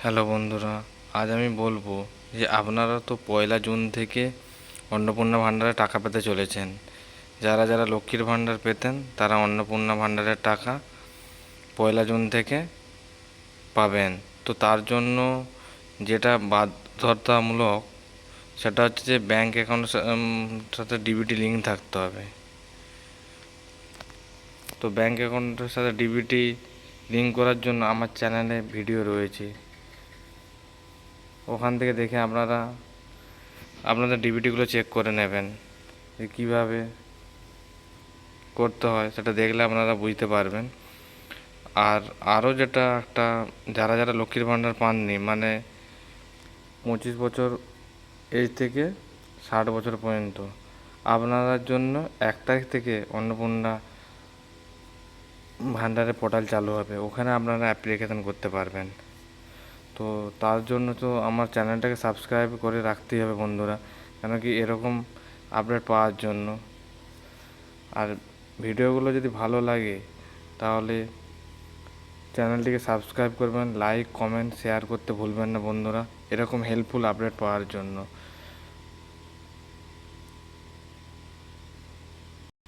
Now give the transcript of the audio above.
Hello বন্ধুরা, আজ আমি বলবো যে আপনারা তো 1 জুন থেকে অন্নপূর্ণা ভাণ্ডারে টাকা পেতে চলেছেন। যারা যারা লক্ষ্মীর ভাণ্ডার পেতেন তারা অন্নপূর্ণা ভাণ্ডারের টাকা 1 জুন থেকে পাবেন। তো তার জন্য যেটা বাধ্যতামূলক সেটা হচ্ছে যে ব্যাংক অ্যাকাউন্টের সাথে ডিবিটি লিঙ্ক থাকতে হবে। তো ব্যাংক অ্যাকাউন্টের সাথে ডিবিটি লিঙ্ক করার জন্য আমার চ্যানেলে ভিডিও রয়েছে, ওখান থেকে দেখে আপনারা আপনাদের ডিবিটিগুলো চেক করে নেবেন যে কীভাবে করতে হয়। সেটা দেখলে আপনারা বুঝতে পারবেন। আর আরও যেটা একটা, যারা যারা লক্ষ্মীর ভাণ্ডার পাননি, মানে 25 বছর এজ থেকে 60 বছর পর্যন্ত, আপনাদের জন্য 1 তারিখ থেকে অন্নপূর্ণা ভাণ্ডারের পোর্টাল চালু হবে, ওখানে আপনারা অ্যাপ্লিকেশন করতে পারবেন। তো তার জন্য তো আমার চ্যানেলটাকে সাবস্ক্রাইব করে রাখতেই হবে বন্ধুরা, কেন কি এরকম আপডেট পাওয়ার জন্য। আর ভিডিওগুলো যদি ভালো লাগে তাহলে চ্যানেলটিকে সাবস্ক্রাইব করবেন, লাইক কমেন্ট শেয়ার করতে ভুলবেন না বন্ধুরা, এরকম হেল্পফুল আপডেট পাওয়ার জন্য।